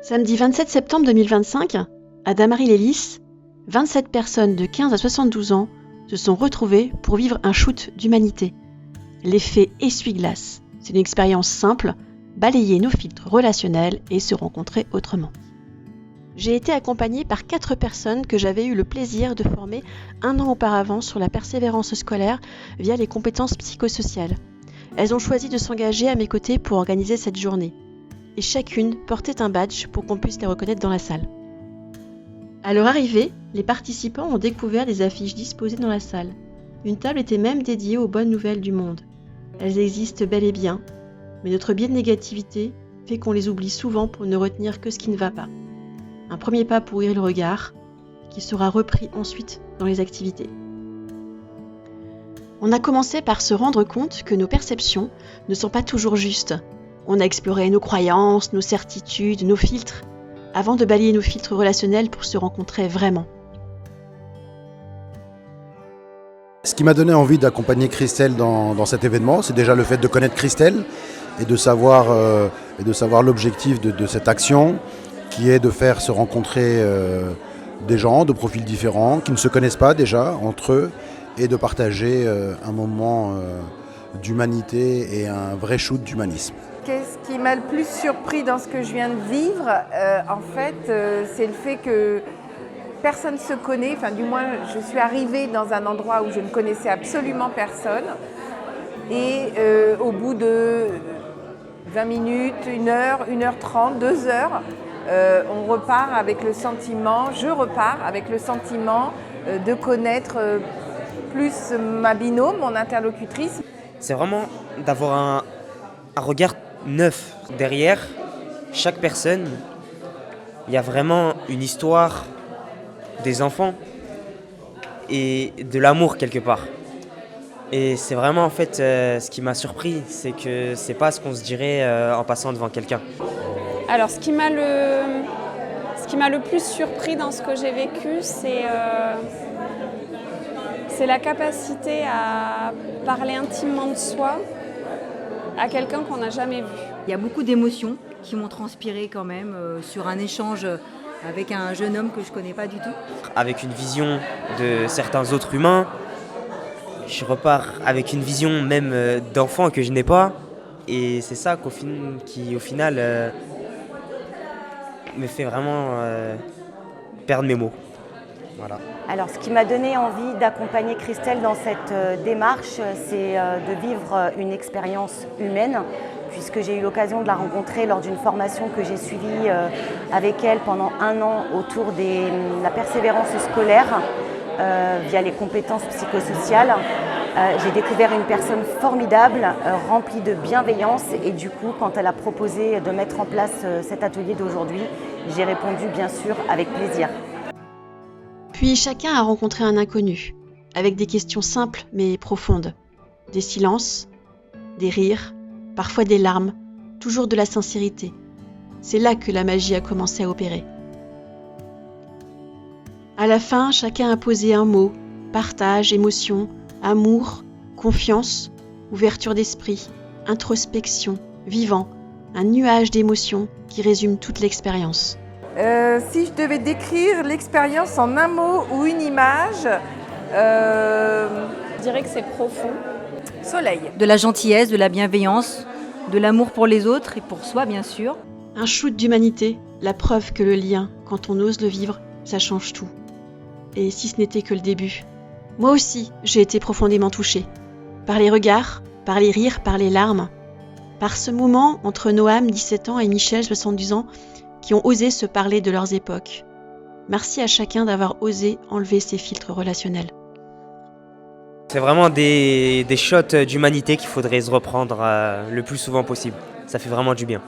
Samedi 27 septembre 2025, à Damary-les-Lys, 27 personnes de 15 à 72 ans se sont retrouvées pour vivre un shoot d'humanité. L'effet essuie-glace. C'est une expérience simple, balayer nos filtres relationnels et se rencontrer autrement. J'ai été accompagnée par 4 personnes que j'avais eu le plaisir de former 1 an auparavant sur la persévérance scolaire via les compétences psychosociales. Elles ont choisi de s'engager à mes côtés pour organiser cette journée. Et chacune portait un badge pour qu'on puisse les reconnaître dans la salle. À leur arrivée, les participants ont découvert des affiches disposées dans la salle. Une table était même dédiée aux bonnes nouvelles du monde. Elles existent bel et bien, mais notre biais de négativité fait qu'on les oublie souvent pour ne retenir que ce qui ne va pas. Un premier pas pour ouvrir le regard, qui sera repris ensuite dans les activités. On a commencé par se rendre compte que nos perceptions ne sont pas toujours justes. On a exploré nos croyances, nos certitudes, nos filtres, avant de balayer nos filtres relationnels pour se rencontrer vraiment. Ce qui m'a donné envie d'accompagner Christelle dans cet événement, c'est déjà le fait de connaître Christelle et de savoir l'objectif de cette action, qui est de faire se rencontrer des gens de profils différents, qui ne se connaissent pas déjà entre eux, et de partager un moment d'humanité et un vrai shoot d'humanisme. Qu'est-ce qui m'a le plus surpris dans ce que je viens de vivre, c'est le fait que personne ne se connaît, enfin du moins je suis arrivée dans un endroit où je ne connaissais absolument personne et au bout de 20 minutes, 1 heure, 1h30, 2 heures, je repars avec le sentiment de connaître plus ma binôme, mon interlocutrice. C'est vraiment d'avoir un regard neuf. Derrière chaque personne, il y a vraiment une histoire, des enfants et de l'amour quelque part. Et c'est vraiment en fait ce qui m'a surpris, c'est que c'est pas ce qu'on se dirait en passant devant quelqu'un. Alors ce qui m'a le plus surpris dans ce que j'ai vécu, c'est la capacité à parler intimement de soi à quelqu'un qu'on n'a jamais vu. Il y a beaucoup d'émotions qui m'ont transpiré quand même sur un échange avec un jeune homme que je ne connais pas du tout. Avec une vision de certains autres humains, je repars avec une vision même d'enfant que je n'ai pas. Et c'est ça qui au final me fait vraiment perdre mes mots. Voilà. Alors, ce qui m'a donné envie d'accompagner Christelle dans cette démarche, c'est de vivre une expérience humaine, puisque j'ai eu l'occasion de la rencontrer lors d'une formation que j'ai suivie avec elle pendant 1 an autour de la persévérance scolaire via les compétences psychosociales. J'ai découvert une personne formidable, remplie de bienveillance, et du coup, quand elle a proposé de mettre en place cet atelier d'aujourd'hui, j'ai répondu bien sûr avec plaisir. Puis chacun a rencontré un inconnu, avec des questions simples mais profondes. Des silences, des rires, parfois des larmes, toujours de la sincérité. C'est là que la magie a commencé à opérer. À la fin, chacun a posé un mot, partage, émotion, amour, confiance, ouverture d'esprit, introspection, vivant, un nuage d'émotions qui résume toute l'expérience. Si je devais décrire l'expérience en un mot ou une image, Je dirais que c'est profond. Soleil. De la gentillesse, de la bienveillance, de l'amour pour les autres et pour soi bien sûr. Un shoot d'humanité, la preuve que le lien, quand on ose le vivre, ça change tout. Et si ce n'était que le début. Moi aussi, j'ai été profondément touchée. Par les regards, par les rires, par les larmes. Par ce moment entre Noam, 17 ans, et Michel, 70 ans, qui ont osé se parler de leurs époques. Merci à chacun d'avoir osé enlever ces filtres relationnels. C'est vraiment des shots d'humanité qu'il faudrait se reprendre le plus souvent possible. Ça fait vraiment du bien.